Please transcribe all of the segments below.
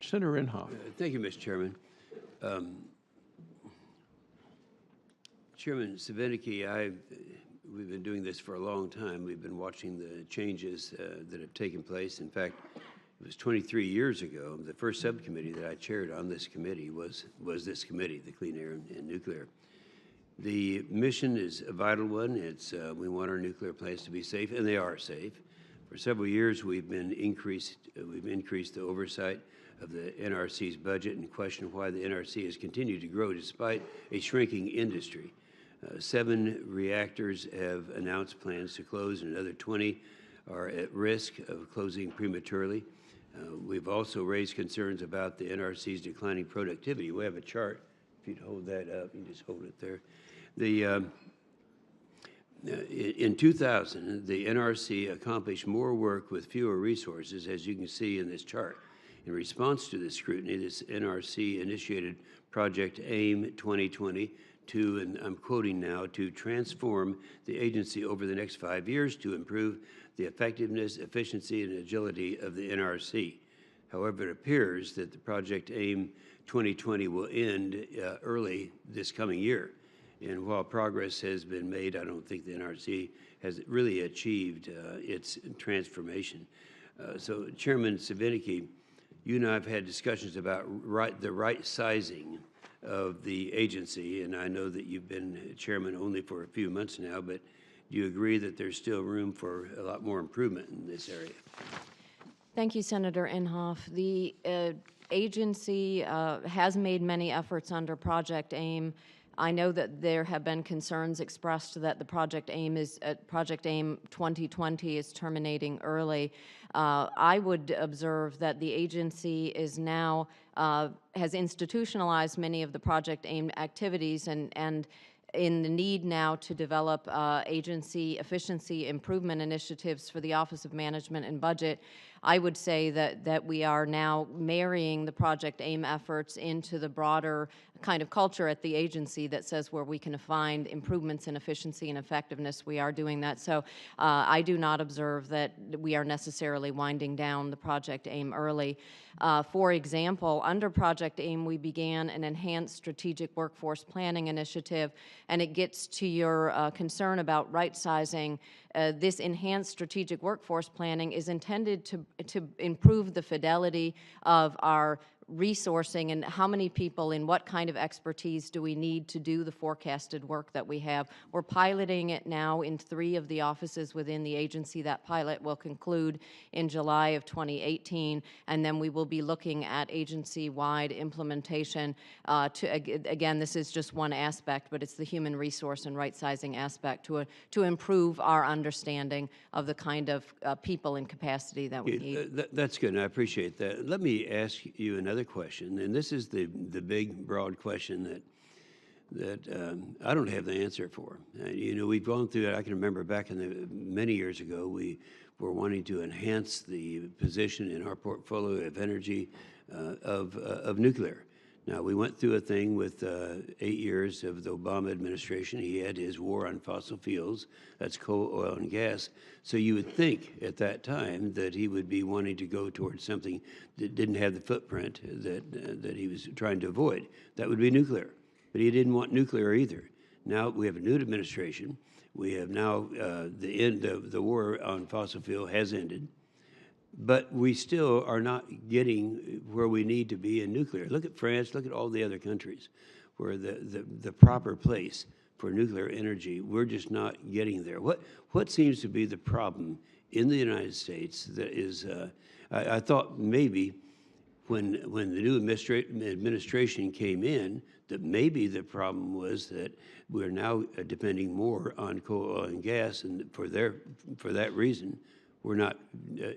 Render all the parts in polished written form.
Senator Inhofe. Thank you, Mr. Chairman. Chairman Savinicki, we've been doing this for a long time. We've been watching the changes that have taken place. In fact, it was 23 years ago, the first subcommittee that I chaired on this committee was this committee, the Clean Air and Nuclear. The mission is a vital one. It's we want our nuclear plants to be safe, and they are safe. For several years, we've increased the oversight of the NRC's budget and question why the NRC has continued to grow despite a shrinking industry. 7 reactors have announced plans to close, and another 20 are at risk of closing prematurely. We've also raised concerns about the NRC's declining productivity. We have a chart. If you'd hold that up, you just hold it there. In 2000, the NRC accomplished more work with fewer resources, as you can see in this chart. In response to this scrutiny, this NRC initiated Project AIM 2020 to, and I'm quoting now, to transform the agency over the next 5 years to improve the effectiveness, efficiency, and agility of the NRC. However, it appears that the Project AIM 2020 will end early this coming year. And while progress has been made, I don't think the NRC has really achieved its transformation. So, Chairman Savinicki, you and I have had discussions about the right sizing of the agency, and I know that you've been chairman only for a few months now, but do you agree that there's still room for a lot more improvement in this area? Thank you, Senator Inhofe. The agency has made many efforts under Project AIM. I know that there have been concerns expressed that the Project AIM 2020 is terminating early. I would observe that the agency is now has institutionalized many of the Project AIM activities and in the need now to develop agency efficiency improvement initiatives for the Office of Management and Budget. I would say that we are now marrying the Project AIM efforts into the broader kind of culture at the agency that says where we can find improvements in efficiency and effectiveness, we are doing that. So I do not observe that we are necessarily winding down the Project AIM early. For example, under Project AIM, we began an enhanced strategic workforce planning initiative, and it gets to your concern about right-sizing. This enhanced strategic workforce planning is intended to improve the fidelity of our resourcing and how many people in what kind of expertise do we need to do the forecasted work that we have. We're piloting it now in 3 of the offices within the agency. That pilot will conclude in July of 2018, and then we will be looking at agency-wide implementation again, this is just one aspect, but it's the human resource and right-sizing aspect to improve our understanding of the kind of people and capacity that we need. That's good, and I appreciate that. Let me ask you another question, and this is the big, broad question that I don't have the answer for. You know, we've gone through it. I can remember back in many years ago, we were wanting to enhance the position in our portfolio of energy of nuclear. Now, we went through a thing with 8 years of the Obama administration. He had his war on fossil fuels. That's coal, oil, and gas. So you would think at that time that he would be wanting to go towards something that didn't have the footprint that he was trying to avoid. That would be nuclear. But he didn't want nuclear either. Now we have a new administration. We have now the end of the war on fossil fuel has ended. But we still are not getting where we need to be in nuclear. Look at France, look at all the other countries where the proper place for nuclear energy, we're just not getting there. What seems to be the problem in the United States that is, I thought maybe when the new administration came in, that maybe the problem was that we're now depending more on coal, oil, and gas, and for that reason, we're not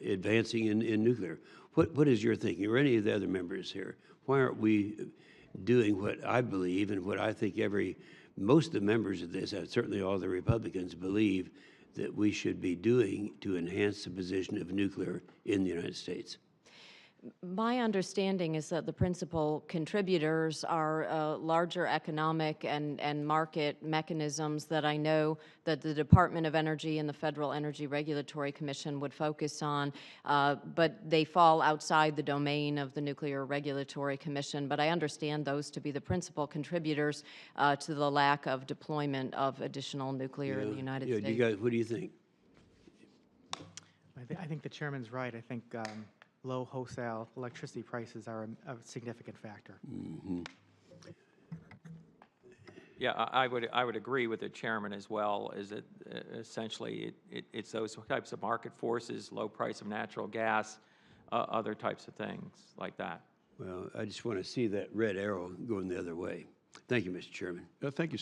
advancing in nuclear. What is your thinking, or any of the other members here? Why aren't we doing what I believe and what I think most of the members of this, and certainly all the Republicans, believe that we should be doing to enhance the position of nuclear in the United States? My understanding is that the principal contributors are larger economic and market mechanisms that I know that the Department of Energy and the Federal Energy Regulatory Commission would focus on, but they fall outside the domain of the Nuclear Regulatory Commission. But I understand those to be the principal contributors to the lack of deployment of additional nuclear in the United Do States. you guys, what do you think? I think the chairman's right. I think low wholesale electricity prices are a significant factor. Yeah, I would agree with the chairman as well, is that essentially it's those types of market forces, low price of natural gas, other types of things like that. Well, I just want to see that red arrow going the other way. Thank you, Mr. Chairman. Thank you,